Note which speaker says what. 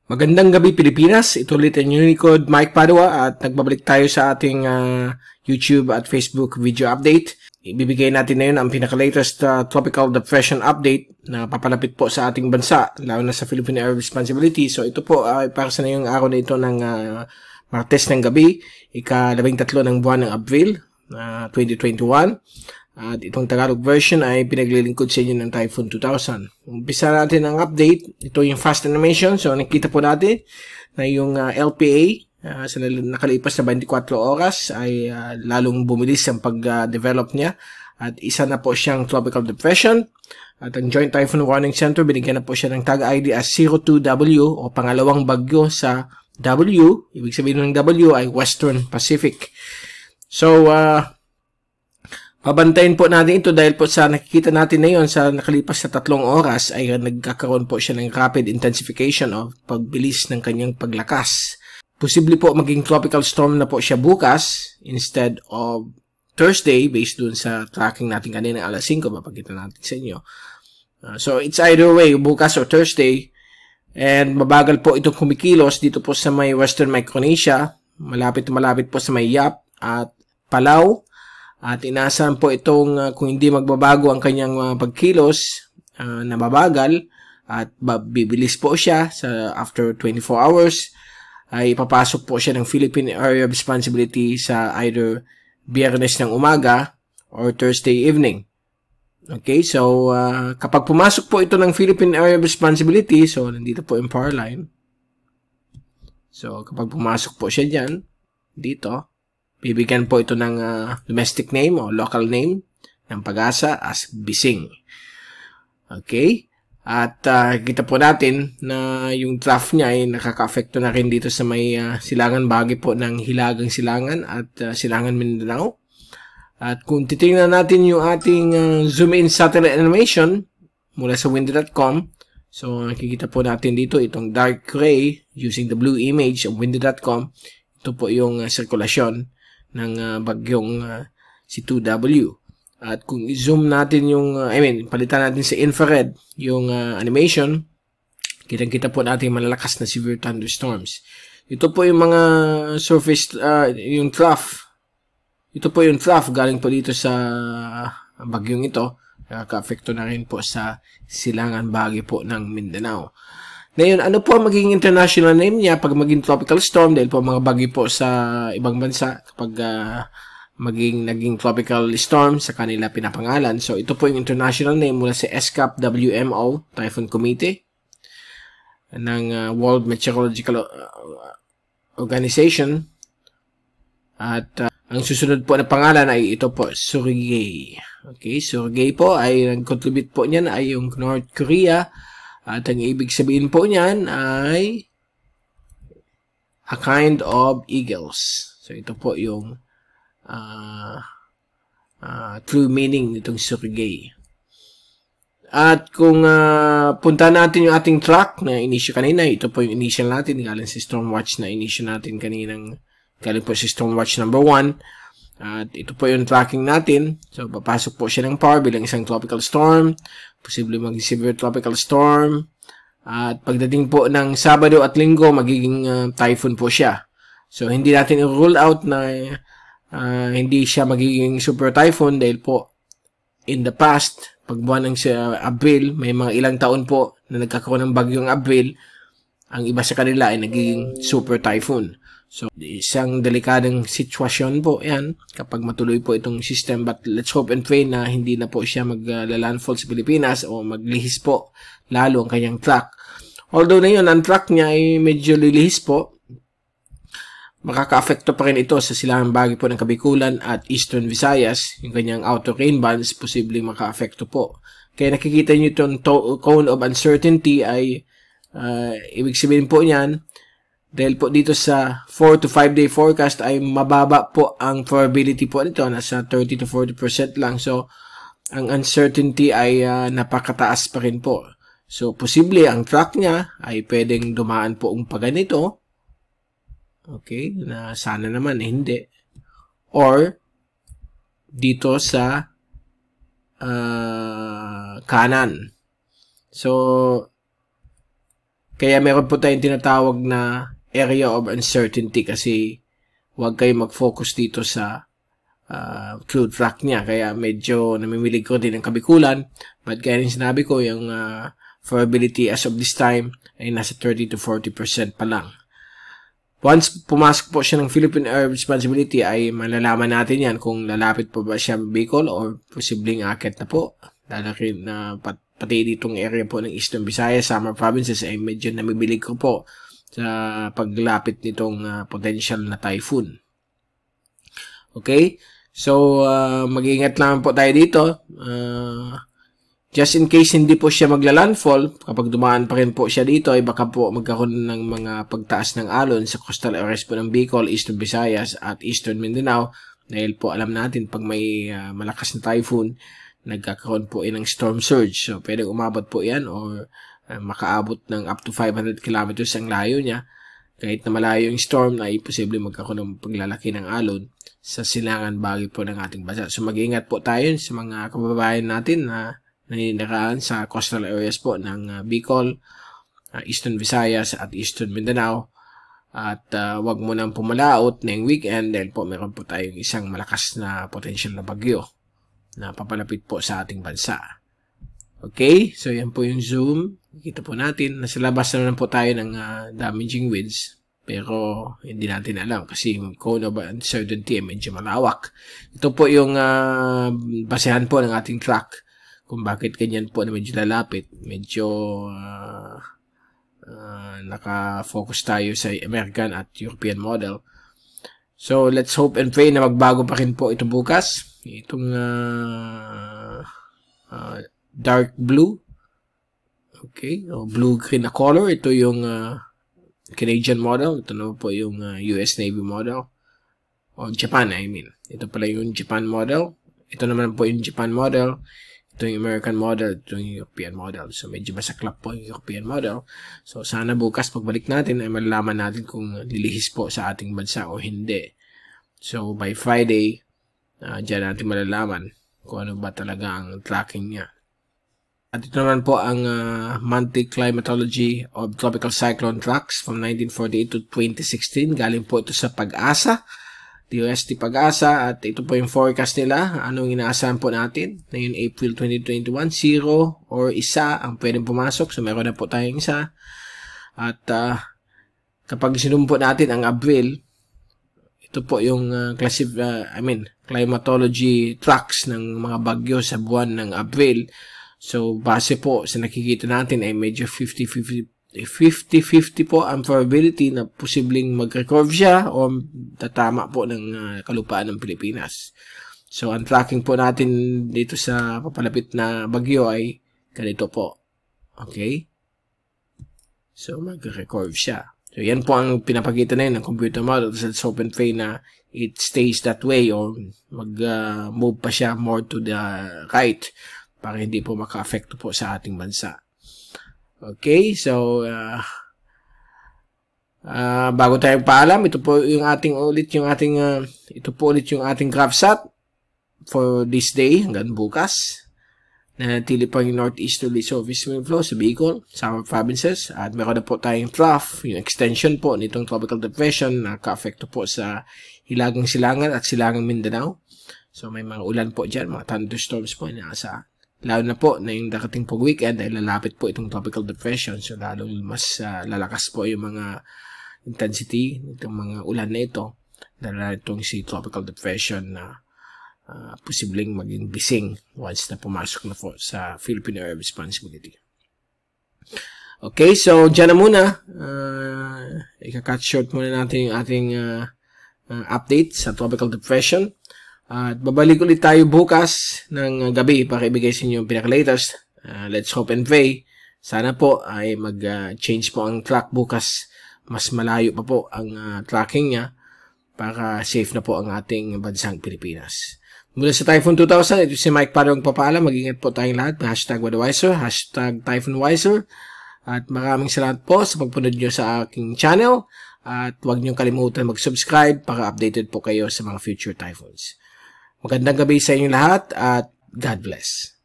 Speaker 1: Magandang gabi Pilipinas, ito ulit ang Unicode Mike Padua at nagbabalik tayo sa ating YouTube at Facebook video update. Ibibigay natin ngayon ang pinaka-latest tropical depression update na papalapit po sa ating bansa, lalo na sa Philippine Air Responsibility. So ito po ay para sa ngayong araw na ito ng Martes ng gabi, ika-13 ng buwan ng Abril 2021. At itong Tagalog version ay pinaglilingkod sa inyo ng Typhoon 2000. Umpisa natin ang update. Ito yung fast animation. So nakita po natin na yung LPA sa nakalipas na 24 oras ay lalong bumilis ang pag-develop niya. At isa na po siyang tropical depression. At ang Joint Typhoon Warning Center, binigyan na po siya ng tag ID as 02W o pangalawang bagyo sa W. Ibig sabihin ng W ay Western Pacific. So, pabantayin po natin ito dahil po sa nakikita natin na yon sa nakalipas na 3 oras ay nagkakaroon po siya ng rapid intensification o pagbilis ng kanyang paglakas. Posible po maging tropical storm na po siya bukas instead of Thursday based dun sa tracking natin kanina alas 5, mapakita natin sa inyo. So it's either way, bukas or Thursday, and mabagal po itong kumikilos dito po sa may Western Micronesia, malapit po sa may Yap at Palau. At inaasahan po itong kung hindi magbabago ang kanyang pagkilos na mabagal at bibilis po siya sa after 24 hours ay papasok po siya ng Philippine Area of Responsibility sa either Biyernes ng umaga or Thursday evening. Okay, so kapag pumasok po ito ng Philippine Area of Responsibility, so nandito po yung power line. So kapag pumasok po siya dyan, dito, bibigyan po ito ng domestic name o local name ng Pag-asa as Bising. Okay? At kita po natin na yung trough niya ay nakaka-apekto na rin dito sa may silangan bahagi po ng Hilagang Silangan at Silangan Mindanao. At kung titingnan natin yung ating zoom in satellite animation mula sa windy.com, so nakikita po natin dito itong dark gray using the blue image of windy.com. Ito po yung sirkulasyon ng bagyong si 2W. At kung i-zoom natin yung, palitan natin sa infrared yung animation, kitang-kita po natin malalakas na severe thunderstorms. Ito po yung mga surface, yung trough. Ito po yung trough galing po dito sa bagyong ito. Nakaka-apekto na rin po sa silangan bahagi po ng Mindanao. Ngayon, ano po ang magiging international name niya pag maging tropical storm dahil po mga bagyo po sa ibang bansa kapag naging tropical storm sa kanila pinapangalan. So, ito po yung international name mula sa ESCAP WMO, Typhoon Committee ng World Meteorological Organization. At ang susunod po na pangalan ay ito po, Surigay. Okay, Surigay po ay nag-contribute po niyan ay yung North Korea. At ang ibig sabihin po niyan ay a kind of eagles. So, ito po yung true meaning nitong Surigay. At kung punta natin yung ating track na inisyo kanina, ito po yung initial natin galing sa Stormwatch na inisyo natin kaninang galing po sa Stormwatch number 1. At ito po yung tracking natin. So, papasok po siya ng power bilang isang tropical storm. Posible maging severe tropical storm. At pagdating po ng Sabado at Linggo, magiging typhoon po siya. So, hindi natin i-rule out na hindi siya magiging super typhoon dahil po in the past, pag buwan ng Abril, may mga ilang taon po na nagkakaroon ng bagyong Abril, ang iba sa kanila ay nagiging super typhoon. So, isang delikadong sitwasyon po yan kapag matuloy po itong system. But let's hope and pray na hindi na po siya maglalandfall sa Pilipinas o maglihis po lalo ang kanyang track. Although na yun, ang track niya ay medyo lilihis po, makaka-apekto pa rin ito sa silangang bahagi po ng Kabikulan at Eastern Visayas. Yung kanyang outer rain bands, posibleng maka-apekto po. Kaya nakikita nyo itong cone of uncertainty ay ibig sabihin po niyan, dahil po dito sa 4 to 5 day forecast ay mababa po ang probability po nito, nasa 30 to 40% lang. So, ang uncertainty ay napakataas pa rin po. So, posible ang track niya ay pwedeng dumaan po ang paganito. Okay, na sana naman hindi. Or, dito sa kanan. So, Kaya meron po tayong tinatawag na area of uncertainty kasi huwag kayo mag-focus dito sa true track niya. Kaya medyo namimilig ko din ang kabikulan. But kaya rin sinabi ko, yung probability as of this time ay nasa 30 to 40% pa lang. Once pumasok po siya ng Philippine Air Responsibility ay malalaman natin yan kung lalapit po ba siya Bicol or posibleng akit na po. Dahil na pati ditong area po ng Eastern Visayas, Samar Provinces ay medyo namibilig ko po sa paglapit nitong potential na typhoon. Okay? So, mag-iingat lang po tayo dito. Just in case hindi po siya magla-landfall, kapag dumaan pa rin po siya dito, ay baka po magkaroon ng mga pagtaas ng alon sa coastal areas po ng Bicol, Eastern Visayas at Eastern Mindanao. Dahil po alam natin, pag may malakas na typhoon, nagkakaroon po ng storm surge. So, pwedeng umabot po yan or makaabot ng up to 500 kilometers ang layo niya. Kahit na malayo yung storm, ay posible magkakaroon ng paglalaki ng alon sa silangan bahagi po ng ating bansa. So, mag-iingat po tayo sa mga kababayan natin na naninirahan sa coastal areas po ng Bicol, Eastern Visayas at Eastern Mindanao. At wag mo nang pumalaot na yung weekend dahil po meron po tayong isang malakas na potential na bagyo na papalapit po sa ating bansa. Okay, so yan po yung zoom. Kita po natin, nasa labas na po tayo ng damaging winds. Pero hindi natin alam kasi yung cone of uncertainty ay medyo malawak. Ito po yung basehan po ng ating track kung bakit ganyan po na medyo lalapit. Medyo naka-focus tayo sa American at European model. So, let's hope and pray na magbago pa rin po ito bukas. Itong dark blue. Okay, o blue-green na color. Ito yung Canadian model. Ito naman po yung US Navy model. O Japan, I mean. Ito pala yung Japan model. Ito naman po yung Japan model. Ito yung American model, ito yung European model. So, medyo masaklap po yung European model. So, sana bukas pagbalik natin ay malalaman natin kung lilihis po sa ating bansa o hindi. So, by Friday, dyan natin malalaman kung ano ba talaga ang tracking niya. At ito naman po ang monthly climatology of tropical cyclone tracks from 1948 to 2016. Galing po ito sa Pag-asa. DOST Pag-asa at ito po yung forecast nila. Anong inaasahan po natin? Ngayon April 2021, 0 or 1 ang pwedeng pumasok. So meron na po tayong 1. At kapag sinumpo natin ang Abril, ito po yung climatology tracks ng mga bagyo sa buwan ng Abril. So base po sa nakikita natin ay medyo 50-50 po ang probability na posibleng mag-recurve siya o tatama po ng kalupaan ng Pilipinas. So, ang tracking po natin dito sa papalapit na bagyo ay ganito po. Okay? So, mag-recurve siya. So, yan po ang pinapakita na yun ng computer model. So, let's hope and pray na it stays that way or mag-move pa siya more to the right para hindi po maka-affect po sa ating bansa. Okay, so bago tayo paalam, ito po yung ating GraphSat for this day hanggang bukas. Nanatili pa yung northeasterly surface wind flow sa Bicol, Samar Provinces, at meron na po tayong trough, yung extension po nitong tropical depression na ka-affecto po sa Hilagang Silangan at Silangang Mindanao. So may mga ulan po dyan, mga thunderstorms po inaasahan. Lalo na po na yung darating po weekend ay lalapit po itong tropical depression. So lalong mas lalakas po yung mga intensity nitong mga ulan na ito. Dahil itong si tropical depression na posibleng maging bising once na pumasok na po sa Philippine Air Responsibility. Okay, so dyan na muna. Ika-cut short muna natin yung ating update sa tropical depression. At babalik ulit tayo bukas ng gabi para ibigay sa inyo yung pinaka-latest. Let's hope and pray. Sana po ay mag-change po ang track bukas. Mas malayo pa po ang tracking niya para safe na po ang ating bansang Pilipinas. Mula sa Typhoon 2000, ito si Mike Parang papaalam. Mag-ingat po tayong lahat. #WeatherWiser, #TyphoonWiser. At maraming salamat po sa pagpunod nyo sa aking channel. At huwag nyo kalimutan mag-subscribe para updated po kayo sa mga future typhoons. Magandang gabi sa inyong lahat at God bless.